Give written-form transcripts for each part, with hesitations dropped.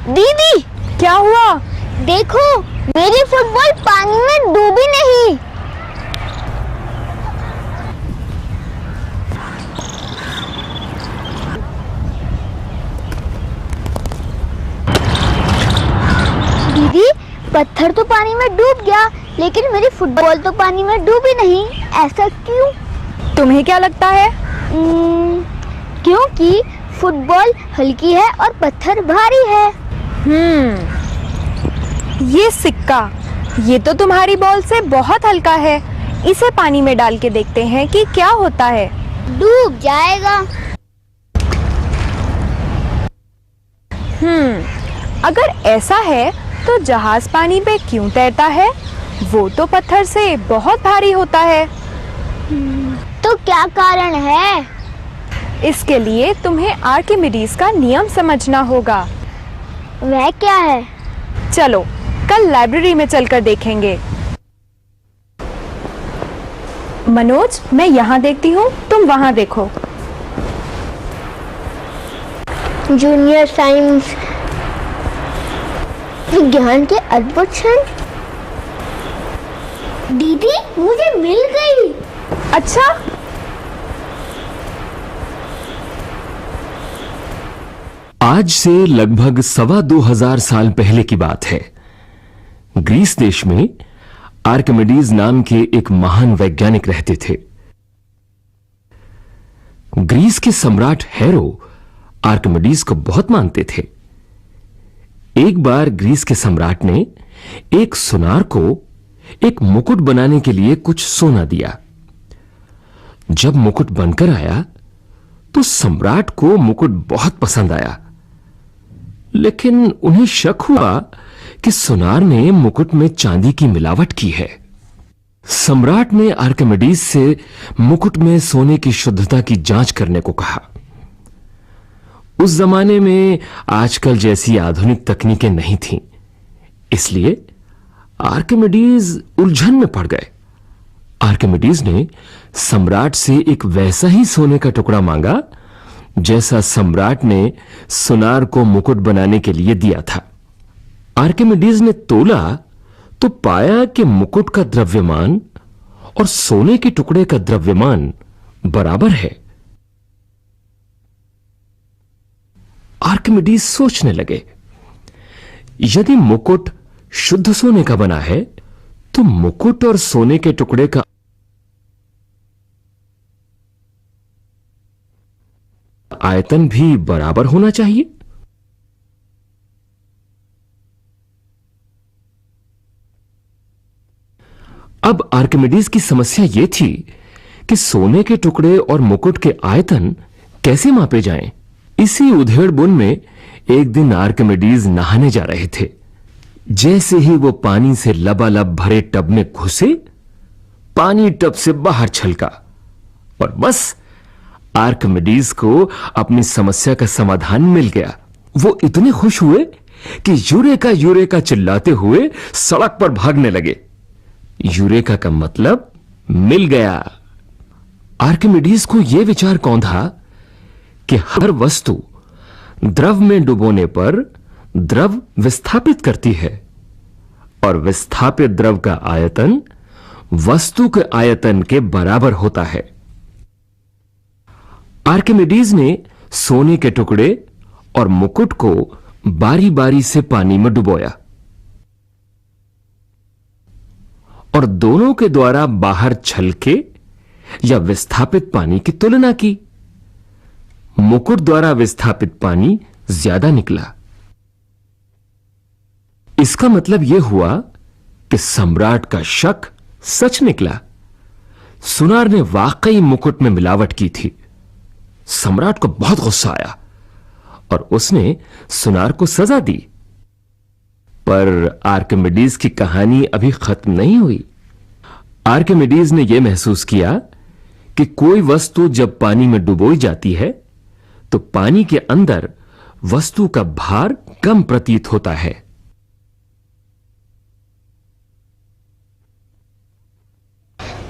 दीदी क्या हुआ? देखो, मेरी फुटबॉल पानी में डूबी नहीं। दीदी, पत्थर तो पानी में डूब गया, लेकिन मेरी फुटबॉल तो पानी में डूबी नहीं। ऐसा क्यों? तुम्हें क्या लगता है? क्योंकि फुटबॉल हल्की है और पत्थर भारी है। ये सिक्का, ये तो तुम्हारी बॉल से बहुत हल्का है। इसे पानी में डाल के देखते हैं कि क्या होता है। डूब जाएगा। अगर ऐसा है तो जहाज पानी पे क्यों तैरता है? वो तो पत्थर से बहुत भारी होता है। तो क्या कारण है? इसके लिए तुम्हें आर्किमिडीज का नियम समझना होगा। वह क्या है? चलो, कल लाइब्रेरी में चलकर देखेंगे। मनोज, मैं यहाँ देखती हूँ, तुम वहाँ देखो। जूनियर साइंस विज्ञान के अद्भुत क्षण। दीदी, मुझे मिल गई। अच्छा, आज से लगभग 2,25,000 साल पहले की बात है। ग्रीस देश में आर्किमिडीज नाम के एक महान वैज्ञानिक रहते थे। ग्रीस के सम्राट हेरो आर्किमिडीज को बहुत मानते थे। एक बार ग्रीस के सम्राट ने एक सुनार को एक मुकुट बनाने के लिए कुछ सोना दिया। जब मुकुट बनकर आया तो सम्राट को मुकुट बहुत पसंद आया, लेकिन उन्हें शक हुआ कि सुनार ने मुकुट में चांदी की मिलावट की है। सम्राट ने आर्किमिडीज से मुकुट में सोने की शुद्धता की जांच करने को कहा। उस जमाने में आजकल जैसी आधुनिक तकनीकें नहीं थीं, इसलिए आर्किमिडीज उलझन में पड़ गए। आर्किमिडीज ने सम्राट से एक वैसा ही सोने का टुकड़ा मांगा जैसा सम्राट ने सुनार को मुकुट बनाने के लिए दिया था। आर्किमिडीज ने तोला तो पाया कि मुकुट का द्रव्यमान और सोने के टुकड़े का द्रव्यमान बराबर है। आर्किमिडीज सोचने लगे, यदि मुकुट शुद्ध सोने का बना है तो मुकुट और सोने के टुकड़े का आयतन भी बराबर होना चाहिए। अब आर्किमिडीज की समस्या यह थी कि सोने के टुकड़े और मुकुट के आयतन कैसे मापे जाएं। इसी उधेड़-बुन में एक दिन आर्किमिडीज नहाने जा रहे थे। जैसे ही वो पानी से लबालब भरे टब में घुसे, पानी टब से बाहर छलका और बस आर्किमिडीज को अपनी समस्या का समाधान मिल गया। वो इतने खुश हुए कि यूरेका यूरेका चिल्लाते हुए सड़क पर भागने लगे। यूरेका का मतलब मिल गया। आर्किमिडीज को यह विचार कौंधा कि हर वस्तु द्रव में डुबोने पर द्रव विस्थापित करती है और विस्थापित द्रव का आयतन वस्तु के आयतन के बराबर होता है। आर्किमिडीज ने सोने के टुकड़े और मुकुट को बारी बारी से पानी में डुबोया और दोनों के द्वारा बाहर छलके या विस्थापित पानी की तुलना की। मुकुट द्वारा विस्थापित पानी ज्यादा निकला। इसका मतलब यह हुआ कि सम्राट का शक सच निकला। सुनार ने वाकई मुकुट में मिलावट की थी। सम्राट को बहुत गुस्सा आया और उसने सुनार को सजा दी। पर आर्किमिडीज की कहानी अभी खत्म नहीं हुई। आर्किमिडीज ने यह महसूस किया कि कोई वस्तु जब पानी में डुबोई जाती है तो पानी के अंदर वस्तु का भार कम प्रतीत होता है।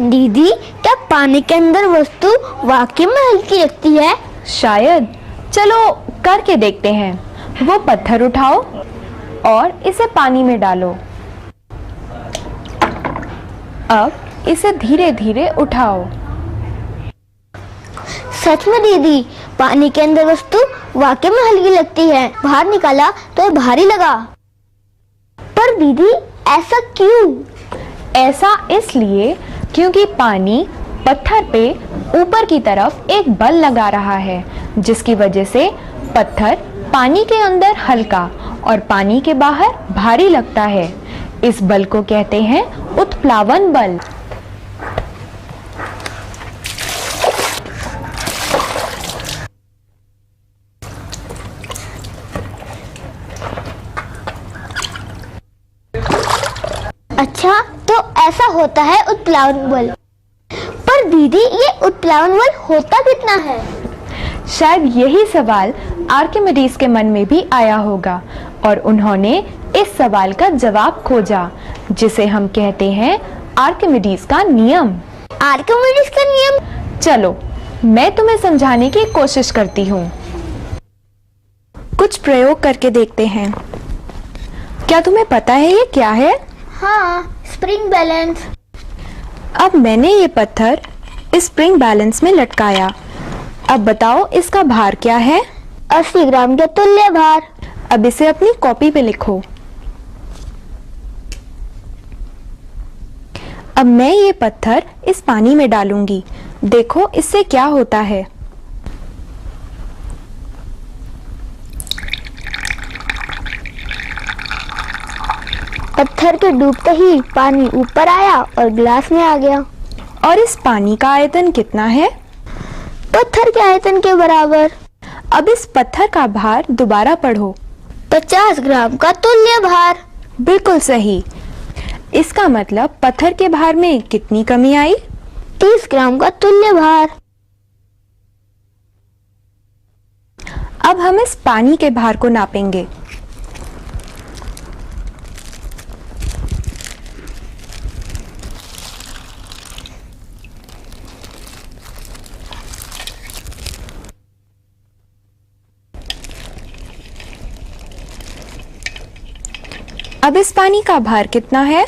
दीदी, क्या पानी के अंदर वस्तु वाकई में हल्की लगती है? शायद। चलो करके देखते हैं। वो पत्थर उठाओ और इसे पानी में डालो। अब इसे धीरे धीरे उठाओ। सच में दीदी, पानी के अंदर वस्तु वाकई में हल्की लगती है। बाहर निकाला तो ये भारी लगा। पर दीदी, ऐसा क्यों? ऐसा इसलिए क्योंकि पानी पत्थर पे ऊपर की तरफ एक बल लगा रहा है, जिसकी वजह से पत्थर पानी के अंदर हल्का और पानी के बाहर भारी लगता है। इस बल को कहते हैं उत्प्लावन बल। अच्छा, तो ऐसा होता है उत्प्लावन बल। पर दीदी, ये उत्प्लावन बल होता कितना है? शायद यही सवाल आर्किमिडीज के मन में भी आया होगा और उन्होंने इस सवाल का जवाब खोजा, जिसे हम कहते हैं आर्किमिडीज का नियम। आर्किमिडीज का नियम? चलो मैं तुम्हें समझाने की कोशिश करती हूँ। कुछ प्रयोग करके देखते हैं। क्या तुम्हें पता है ये क्या है? हाँ, स्प्रिंग बैलेंस। अब मैंने ये पत्थर इस स्प्रिंग बैलेंस में लटकाया। अब बताओ इसका भार क्या है? 80 ग्राम के तुल्य भार। अब इसे अपनी कॉपी पे लिखो। अब मैं ये पत्थर इस पानी में डालूंगी। देखो इससे क्या होता है। पत्थर के डूबते ही पानी ऊपर आया और गिलास में आ गया। और इस पानी का आयतन कितना है? पत्थर के आयतन के बराबर। अब इस पत्थर का भार दोबारा पढ़ो। 50 ग्राम का तुल्य भार। बिल्कुल सही। इसका मतलब पत्थर के भार में कितनी कमी आई? 30 ग्राम का तुल्य भार। अब हम इस पानी के भार को नापेंगे। अब इस पानी का भार कितना है?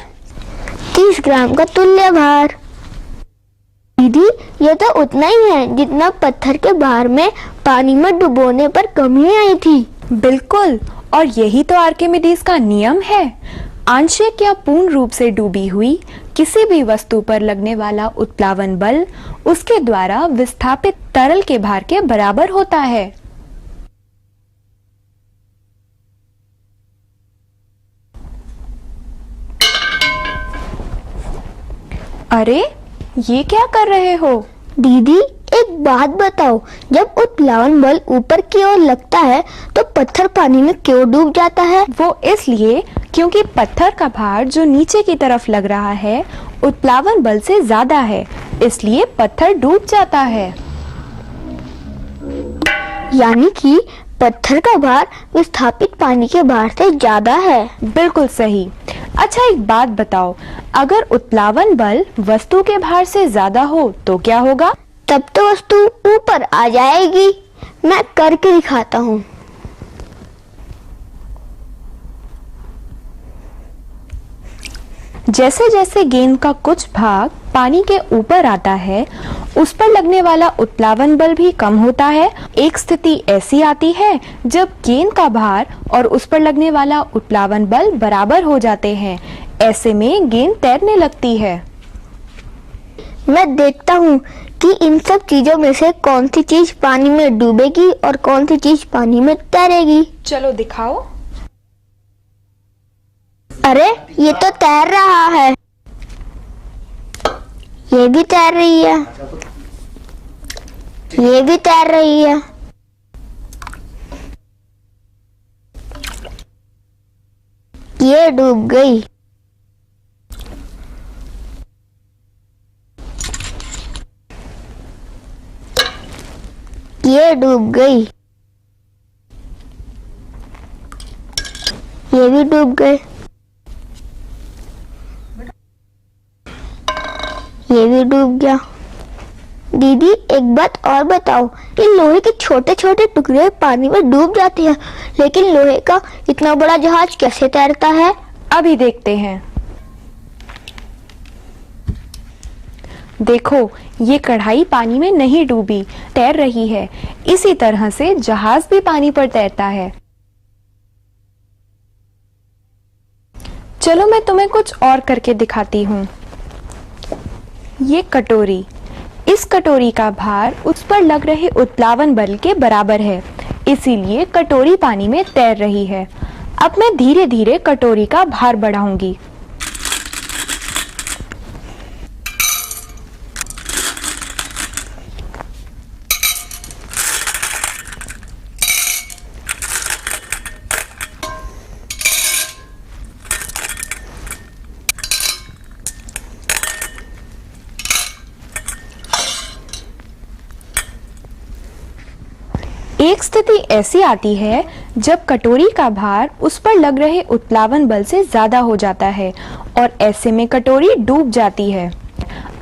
30 ग्राम का तुल्य भार। दीदी, ये तो उतना ही है जितना पत्थर के भार में पानी में डुबोने पर कमी आई थी। बिल्कुल, और यही तो आर्किमिडीज का नियम है। आंशिक या पूर्ण रूप से डूबी हुई किसी भी वस्तु पर लगने वाला उत्प्लावन बल उसके द्वारा विस्थापित तरल के भार के बराबर होता है। अरे, ये क्या कर रहे हो? दीदी, एक बात बताओ, जब उत्प्लावन बल ऊपर की ओर लगता है तो पत्थर पानी में क्यों डूब जाता है? वो इसलिए क्योंकि पत्थर का भार जो नीचे की तरफ लग रहा है उत्प्लावन बल से ज्यादा है, इसलिए पत्थर डूब जाता है। यानी कि पत्थर का भार विस्थापित पानी के भार से ज्यादा है। बिल्कुल सही। अच्छा, एक बात बताओ, अगर उत्प्लावन बल वस्तु के भार से ज्यादा हो तो क्या होगा? तब तो वस्तु ऊपर आ जाएगी। मैं करके दिखाता हूँ। जैसे जैसे गेंद का कुछ भाग पानी के ऊपर आता है, उस पर लगने वाला उत्प्लावन बल भी कम होता है। एक स्थिति ऐसी आती है जब गेंद का भार और उस पर लगने वाला उत्प्लावन बल बराबर हो जाते हैं। ऐसे में गेंद तैरने लगती है। मैं देखता हूँ कि इन सब चीजों में से कौन सी चीज पानी में डूबेगी और कौन सी चीज पानी में तैरेगी। चलो दिखाओ। अरे, ये तो तैर रहा है। ये भी तैर रही है। ये भी तैर रही है। ये डूब गई। ये डूब गई। ये भी डूब गए। ये भी डूब गया। दीदी एक बात और बताओ, ये लोहे के छोटे छोटे टुकड़े पानी में डूब जाते हैं, लेकिन लोहे का इतना बड़ा जहाज कैसे तैरता है? अभी देखते हैं। देखो, ये कढ़ाई पानी में नहीं डूबी, तैर रही है। इसी तरह से जहाज भी पानी पर तैरता है। चलो मैं तुम्हें कुछ और करके दिखाती हूँ। ये कटोरी, इस कटोरी का भार उस पर लग रहे उत्प्लावन बल के बराबर है, इसीलिए कटोरी पानी में तैर रही है। अब मैं धीरे धीरे कटोरी का भार बढ़ाऊंगी। एक स्थिति ऐसी आती है जब कटोरी का भार उस पर लग रहे उत्प्लावन बल से ज्यादा हो जाता है और ऐसे में कटोरी डूब जाती है।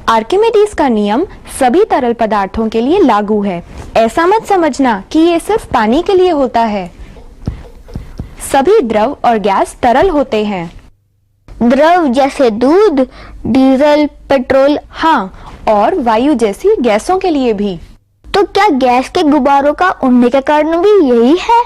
आर्किमिडीज का नियम सभी तरल पदार्थों के लिए लागू है। ऐसा मत समझना कि ये सिर्फ पानी के लिए होता है। सभी द्रव और गैस तरल होते हैं। द्रव जैसे दूध, डीजल, पेट्रोल। हाँ, और वायु जैसी गैसों के लिए भी। तो क्या गैस के गुब्बारों का उड़ने का कारण भी यही है?